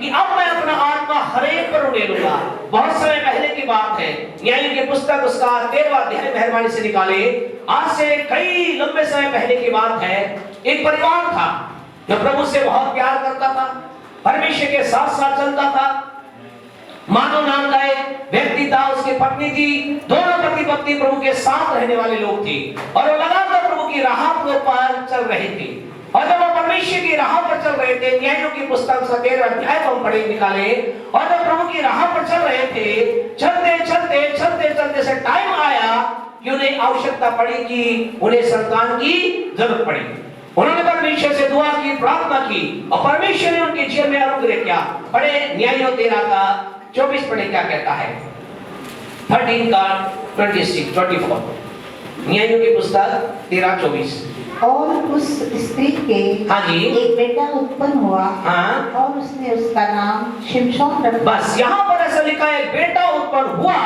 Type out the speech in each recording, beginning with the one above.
कि अब मैं अपना आत्मा हर एक पर उड़े लूंगा। बहुत समय पहले की बात है, न्याय की पुस्तक उसका 13वां अध्याय मेहरबानी से निकाले। आज से कई लंबे समय पहले की बात है। एक परिवार था जो प्रभु से बहुत प्यार करता था, परमेश्वर के साथ साथ चलता था। मानो नाम का एक व्यक्ति था, उसकी पत्नी थी, दोनों पति पत्नी प्रभु के साथ रहने वाले लोग थे और वो लगातार प्रभु की राह पर चल रहे थे। और जब वो परमेश्वर की राह पर चल रहे थे, न्यायों की पुस्तक 13वां अध्याय को हम पढ़े निकाले, और जब प्रभु की राह पर चल रहे थे, चलते से टाइम आया कि उन्हें आवश्यकता पड़ी कि उन्हें संतान की जरूरत पड़ी। उन्होंने परमेश्वर से दुआ की, प्रार्थना की और परमेश्वर ने उनके जीवन में अनुग्रह किया। पढ़े न्यायों 13 का 24 पढ़े क्या कहता है। 13 का 24 न्यायों की पुस्तक 13:24। और उस स्त्री के हाँ जी, एक बेटा उत्पन्न हुआ। हाँ, और उसने उसका नाम शिमशोन रखा। बस यहाँ पर ऐसा लिखा है, बेटा उत्पन्न हुआ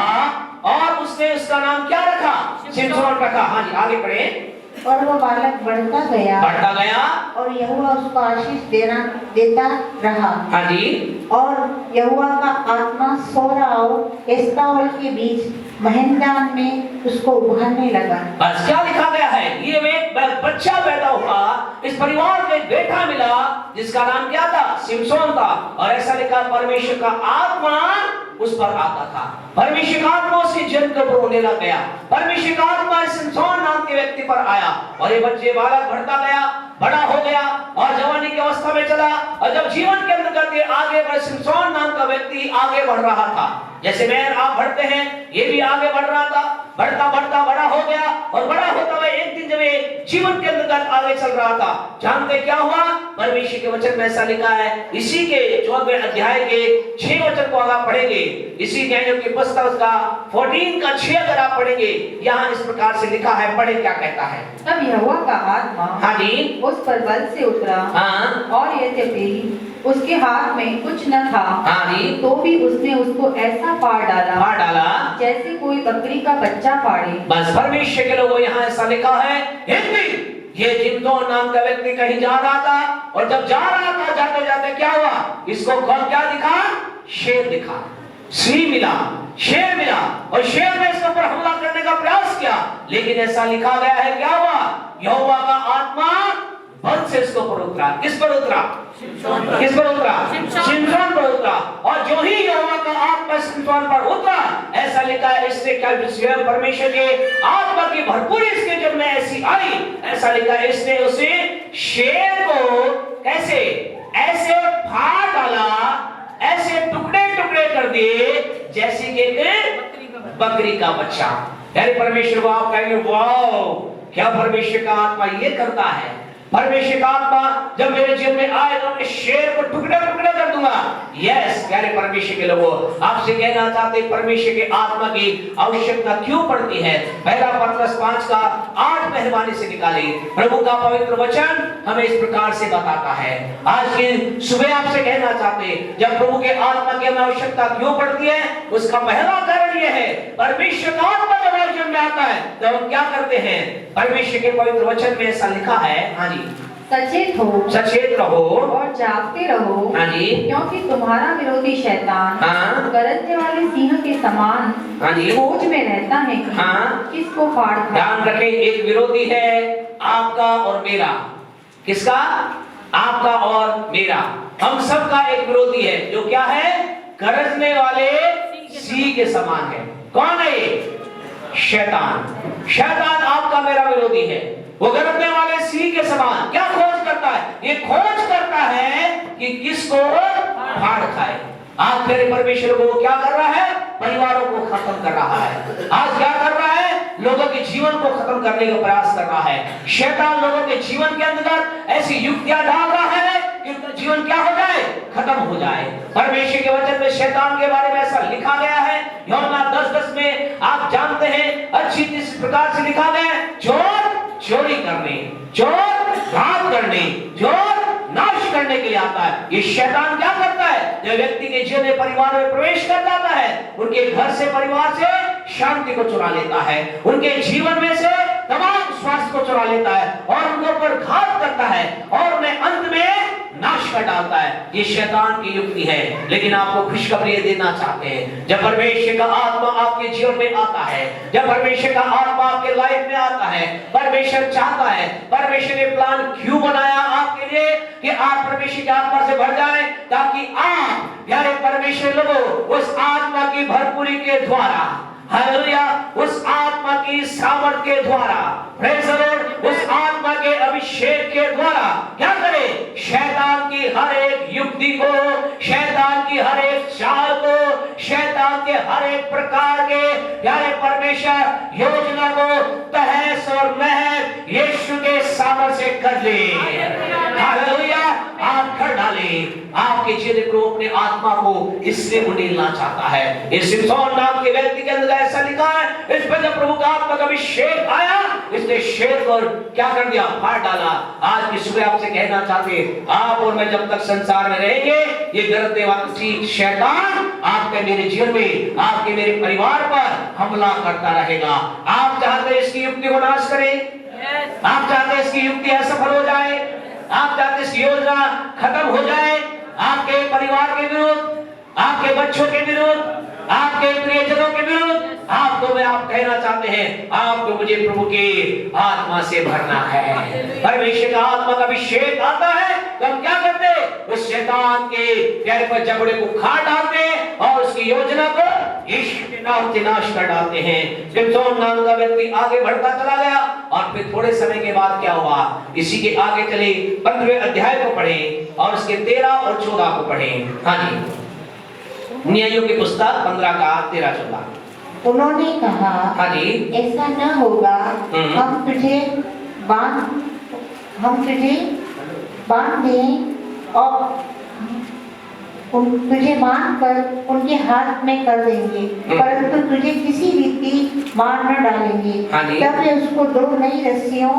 और उसने उसका नाम क्या रखा? शिमशोन रखा। हाँ जी, आगे पढ़े। और वो बालक बढ़ता गया और यहोवा उसको आशीष देता रहा। हाँ जी, और यहोवा का आत्मा सोरा और एस्ताओल के बीच महनदान में उसको उभारने लगा। बस क्या लिखा गया है, ये एक बच्चा पैदा हुआ, इस परिवार में एक बेटा मिला जिसका नाम क्या था? शिमशोन था। और ऐसा लिखा, परमेश्वर का आत्मा उस पर आता था, परमेश्वर का आत्मा उसके जन के ऊपर होने लग गया, परमेश्वर का आत्मा शिमशोन नाम के व्यक्ति पर आया और ये बच्चे बालक बढ़ता गया, बड़ा हो गया और जवानी की अवस्था में चला। और जब जीवन के अंदर आगे बढ़ शिमशोन नाम का व्यक्ति आगे बढ़ रहा था, जैसे मैं आप बढ़ते हैं, ये भी आगे बढ़ रहा था, बढ़ता बढ़ता बड़ा हो गया और बड़ा होता हुआ एक दिन जब जीवन के अंदर आगे चल रहा था, जानते क्या हुआ? परमेश्वर के वचन में ऐसा लिखा है, इसी के 14वें अध्याय के 6 वचन को अगर पढ़ेंगे, इसी न्यायों की पुस्तक का 14 का 6 अगर आप पढ़ेंगे, यहाँ इस प्रकार से लिखा है। पढ़े क्या कहता है। तब यहोवा का आत्मा हाँ जी, उस पर बल से उतरा। हाँ, और यद्यपि उसके हाथ में कुछ न था, हाँ जी, तो भी उसने उसको ऐसा फाड़ डाला जैसे कोई बकरी का बच्चा फाड़े। बस परमेश्वर के लोगों, यहाँ ऐसा लिखा है, एक दिन ये शिमशोन नाम का व्यक्ति कहीं जा रहा था और जब जा रहा था, जाते जाते क्या हुआ? इसको कौन क्या दिखा? शेर दिखा, सिंह मिला, शेर मिला और शेर ने इसके ऊपर हमला करने का प्रयास किया। लेकिन ऐसा लिखा गया है, क्या हुआ? यहोवा का आत्मा बल से इसके ऊपर उतरा। किस पर उतरा? किस पर उतरा? शिमशोन पर उतरा। और जो ही यहोवा का आत्मा शिमशोन पर उतरा, ऐसा लिखा है, इससे क्या परमेश्वर के आत्मा की भरपूरी इसके जब में ऐसी आई, ऐसा लिखा है, इसने उसे शेर को कैसे ऐसे फाड़ डाला, ऐसे टुकड़े टुकड़े कर दिए जैसे कि एक बकरी का बच्चा। यानी परमेश्वर को आप कहेंगे, वाओ, क्या परमेश्वर का आत्मा ये करता है। परमेश्वर का आत्मा जब मेरे जीवन में आए तो मैं शेर को टुकड़े टुकड़े कर दूंगा। यस, प्यारे परमेश्वर के लोगों, आपसे कहना चाहते हैं, परमेश्वर के आत्मा की आवश्यकता क्यों पड़ती है। पहला पत्रस 5 का 8 मेहरबानी से निकाले। प्रभु का पवित्र वचन हमें इस प्रकार से बताता है। आज की सुबह आपसे कहना चाहते हैं, जब प्रभु के आत्मा की हमें आवश्यकता क्यों पड़ती है, उसका पहला कारण यह है, परमेश्वर का आत्मा जब हमारे जीवन में आता है तो हम क्या करते हैं? परमेश्वर के पवित्र वचन में ऐसा लिखा है, हाँ जी, सचेत रहो और जागते रहो। हाँ जी, क्योंकि तुम्हारा विरोधी शैतान हाँ, गरजने वाले सिंह के समान हाँ जी, खोज में रहता है कि हाँ, किसको फाड़ खाए। ध्यान रखें, एक विरोधी है आपका और मेरा। किसका? आपका और मेरा। हम सबका एक विरोधी है, जो क्या है? गरजने वाले सिंह के समान है। कौन है ये? शैतान। शैतान आपका मेरा विरोधी है। वो गरजने वाले सिंह के समान क्या खोज करता है? ये खोज करता है कि किसको फाड़ खाए। आज मेरे परमेश्वर को क्या कर रहा है? परिवारों को खत्म कर रहा है। आज क्या कर रहा है? लोगों के जीवन को खत्म करने का प्रयास कर रहा है। शैतान लोगों के जीवन के अंदर ऐसी युक्तियां डाल रहा है कि उनका जीवन क्या हो जाए? खत्म हो जाए। परमेश्वर के वचन में शैतान के बारे में ऐसा लिखा गया है, यूहन्ना 10:10 में आप जानते हैं, अच्छी इस प्रकार से लिखा गया है, चोर चोरी करने, चोर घात करने, चोर नाश करने के लिए आता है। ये शैतान क्या करता है? जब व्यक्ति के जीवन में, परिवार में प्रवेश कर जाता है, उनके घर से, परिवार से शांति को चुरा लेता है, उनके जीवन में से तमाम स्वास्थ्य को चुरा लेता है और उनके ऊपर घात करता है और उन्हें अंत में नाश कर डालता है। ये शैतान की युक्ति है। लेकिन आपको खुशखबरी देना चाहते हैं, जब परमेश्वर का आत्मा आपके जीवन में आता है, जब परमेश्वर का आत्मा आपके लाइफ में आता है, परमेश्वर चाहता है, परमेश्वर ने प्लान क्यों बनाया आपके लिए कि आप परमेश्वर की आत्मा से भर जाएं, ताकि आप प्यारे परमेश्वर लोगों उस आत्मा की भरपूरी के द्वारा, हालेलुया, उस आत्मा की सामर्थ के द्वारा, प्रेज़ द लॉर्ड, उस आत्मा के अभिषेक के द्वारा क्या करें? शैतान की हर एक युक्ति को, शैतान की हर एक चाल को, शैतान के हर एक प्रकार के प्यारे परमेश्वर योजना को तहस और महस यीशु के सामर्थ्य से कर ले। हालेलुया, आप कर डाले। आपके चेहरे को अपने आत्मा को इसलिए उड़ेलना चाहता है। इस सिमसोन नाम के व्यक्ति के अंदर ऐसा लिखा है, इस पर जब प्रभु का आत्मा का अभिषेक आया, इसने शेर को क्या कर दिया? फाड़ डाला। आज की सुबह आपसे कहना चाहते हैं, आप और मैं जब तक संसार में रहेंगे, ये गलत शैतान आपके मेरे जीवन में, आपके मेरे परिवार पर हमला करता रहेगा। आप चाहते हैं इसकी युक्ति को नाश करें? आप चाहते हैं इसकी युक्ति असफल हो जाए? आप चाहते हैं इसकी योजना खत्म हो जाए? आपके परिवार के विरुद्ध, आपके बच्चों के विरुद्ध, आपके प्रियजनों के विरुद्ध आपको मैं आप कहना चाहते हैं, आपको मुझे प्रभु की आत्मा से भरना है। परमेश्वर का आत्मा का अभिषेक आता है तो हम क्या करते हैं? उस शैतान के प्यारे पर जबड़े को खाट डालते हैं और उसकी योजना को यीशु के नाम से नाश कर डालते हैं। सिमसोन नाम का व्यक्ति आगे बढ़ता चला गया और फिर थोड़े समय के बाद क्या हुआ? इसी के आगे चले 15वें अध्याय को पढ़े और उसके 13 और 14 को पढ़े। हाँ जी, न्यायों की पुस्तक 15 का 13-14। उन्होंने कहा, हाँ जी, ऐसा न होगा, हम तुझे बांध दें और तुझे बांध कर उनके हाथ में कर देंगे, परंतु तुझे किसी रीति मार न डालेंगे। हाँ जी। तब वे उसको 2 नई रस्सियों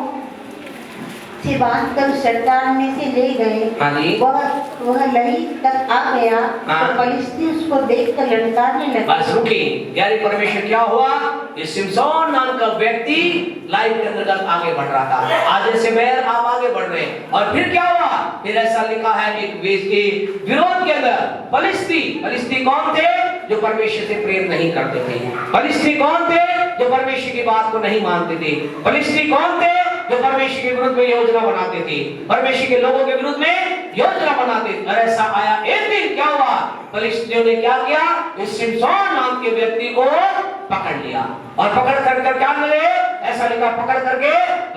से बांधकर चट्टान में से ले गए। हाँ जी। वह लही तक आ गया तो फलिस्ती उसको देखकर ललकारने लगे। बस रुकिए, यानी परमेश्वर क्या हुआ? इस सिमसोन नाम का व्यक्ति लाइफ के अंतर्गत आगे बढ़ रहा था। आज से मैर आप आगे बढ़ रहे हैं और फिर क्या हुआ? फिर ऐसा लिखा है एक वेश के विरोध के अंदर फलिस्ती कौन थे? जो परमेश्वर से प्रेम नहीं करते थे। फलिस्ती कौन थे? जो परमेश्वर की बात को नहीं मानते थे। फलिस्ती कौन थे? जो परमेश्वर के विरुद्ध में योजना बनाते थे, परमेश्वर के लोगों के विरुद्ध में योजना बनाते थे। और ऐसा आया एक दिन क्या हुआ? फलिस्तियों ने क्या किया? इस सिमसोन नाम के व्यक्ति को पकड़ लिया और पकड़ कर क्या लगे? ऐसा लिखा, पकड़ करके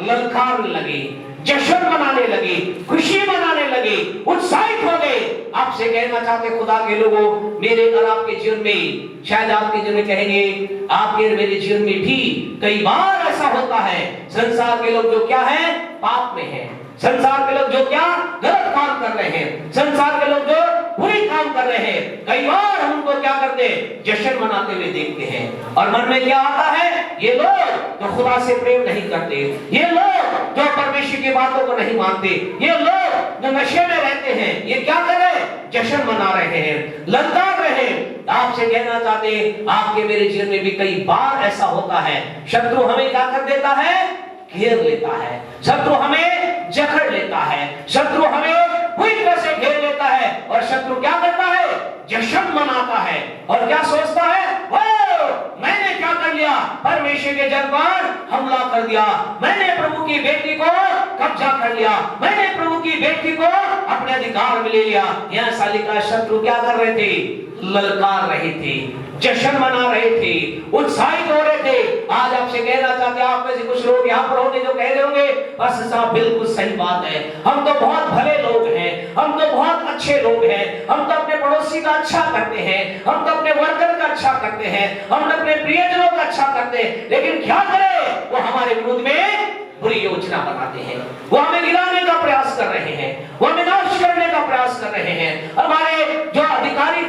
ललकारने लगे, जश्न मनाने लगे, खुशी मनाने लगे, उत्साहित हो गए। आपसे कहना चाहते खुदा के लोगों, मेरे और आपके जीवन में, शायद आपके जीवन में कहेंगे, आपके मेरे जीवन में भी कई बार ऐसा होता है। संसार के लोग जो क्या है? पाप में है। संसार के लोग जो क्या गलत काम कर रहे हैं, संसार के लोग जो बुरी काम कर रहे हैं, कई बार हम उनको क्या करते हैं? जश्न मनाते हुए देखते हैं और मन में क्या आता है? ये लोग जो खुदा से प्रेम नहीं करते, ये लोग जो परमेश्वर की बातों को नहीं मानते, ये लोग जो नशे में रहते हैं, ये क्या कर रहे हैं? जश्न मना रहे हैं, ललकार रहे हैं। आपसे कहना चाहते हैं, आपके मेरे जीवन में भी कई बार ऐसा होता है। शत्रु हमें क्या कर देता है? घेर लेता है। शत्रु हमें जकड़ लेता है, शत्रु हमें पूरी तरह से घेर लेता है और शत्रु क्या करता है? जश्न मनाता है और क्या सोचता है? वो मैंने क्या कर लिया? परमेश्वर के जन पर हमला कर दिया, मैंने प्रभु की बेटी को कब्जा कर लिया, मैंने प्रभु की बेटी को अपने अधिकार में ले लिया। यह सालिका शत्रु क्या कर रहे थे? ललकार रहे थे, जश्न मना रहे थे, उत्साहित हो रहे थे। आज आपसे कहना चाहते हैं, आप में से कुछ लोग यहाँ पर होंगे जो कह रहे होंगे, बस साहब बिल्कुल सही बात है, हम तो बहुत भले लोग हैं, हम तो बहुत अच्छे लोग हैं, हम तो अपने पड़ोसी का अच्छा करते हैं, हम तो अपने वर्कर का अच्छा करते हैं, हम अपने प्रियजनों का अच्छा करते हैं, लेकिन क्या करें? वो हमारे विरुद्ध में बुरी योजना बनाते हैं, वो हमें गिराने का प्रयास कर रहे हैं, वो हमें नाश करने का प्रयास कर रहे हैं। हमारे जो अधिकारी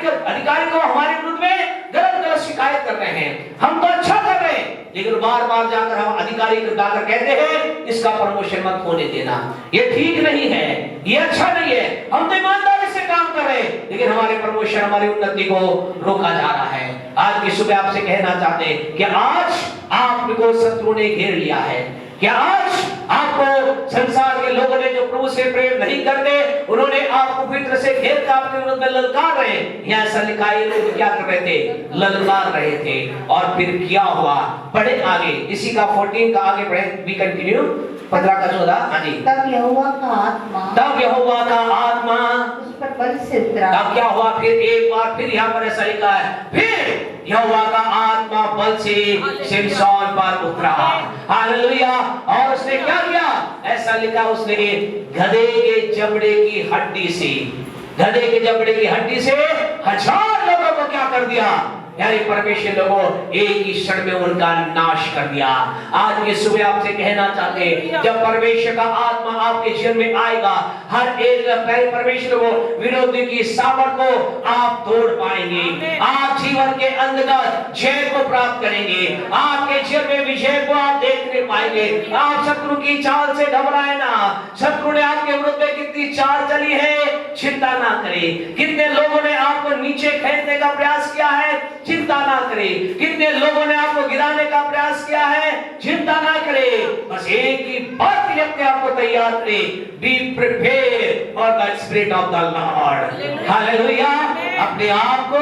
को हमारे विरुद्ध में गलत शिकायत कर रहे हैं। हम तो अच्छा कर रहे हैं, लेकिन बार-बार जाकर हम अधिकारी को जाकर कहते हैं, इसका प्रमोशन मत होने देना, ये ठीक नहीं है, ये अच्छा नहीं है। हम तो ईमानदारी से काम कर रहे हैं, लेकिन हमारे प्रमोशन, हमारी उन्नति को रोका जा रहा है। आज की सुबह आपसे कहना चाहते हैं कि आज आपको शत्रु ने घेर लिया है, क्या आज आपको संसार के लोगों ने जो प्रभु से प्रेम नहीं करते, उन्होंने आपको पवित्र से घेर कर आपके विरुद्ध में ललकार रहे, यहाँ ऐसा लिखा है लोग क्या कर रहे थे, ललकार रहे थे। और फिर क्या हुआ, पढ़े आगे, इसी का 14 का आगे पढ़े, वी कंटिन्यू 15 का 14। हाँ जी। तब यहोवा का आत्मा उस पर बल से उतरा। तब क्या हुआ, फिर एक बार फिर यहाँ पर ऐसा लिखा है, फिर यहोवा का आत्मा बल से शिमशोन पर उतरा। हालेलुया। और उसने क्या किया, ऐसा लिखा, उसने गधे के चमड़े की हड्डी से, गधे के चमड़े की हड्डी से 1000 लोगों को क्या कर दिया, यानी परमेश्वर लोगों एक ही क्षण में उनका नाश कर दिया। आज के सुबह आपसे कहना चाहते हैं, जब परमेश्वर का आत्मा आपके जीवन में आएगा, हर एक परमेश्वर को विरोधी की सामर्थ को आप तोड़ पाएंगे। आप जीवन के अंतर्गत जय को प्राप्त करेंगे, आपके जीवन में विजय को आप देखने पाएंगे। आप शत्रु की चाल से घबराए ना। शत्रु ने आपके विरुद्ध में कितनी चाल चली है, चिंता ना करें। कितने लोगों ने आपको नीचे खींचने का प्रयास किया है, चिंता ना करें। कितने लोगों ने आपको गिराने का प्रयास किया है, चिंता ना करें। बस एक ही बात के लिए अपने आप को तैयार करें, be prepare for the spirit of the Lord. Hallelujah. अपने आप को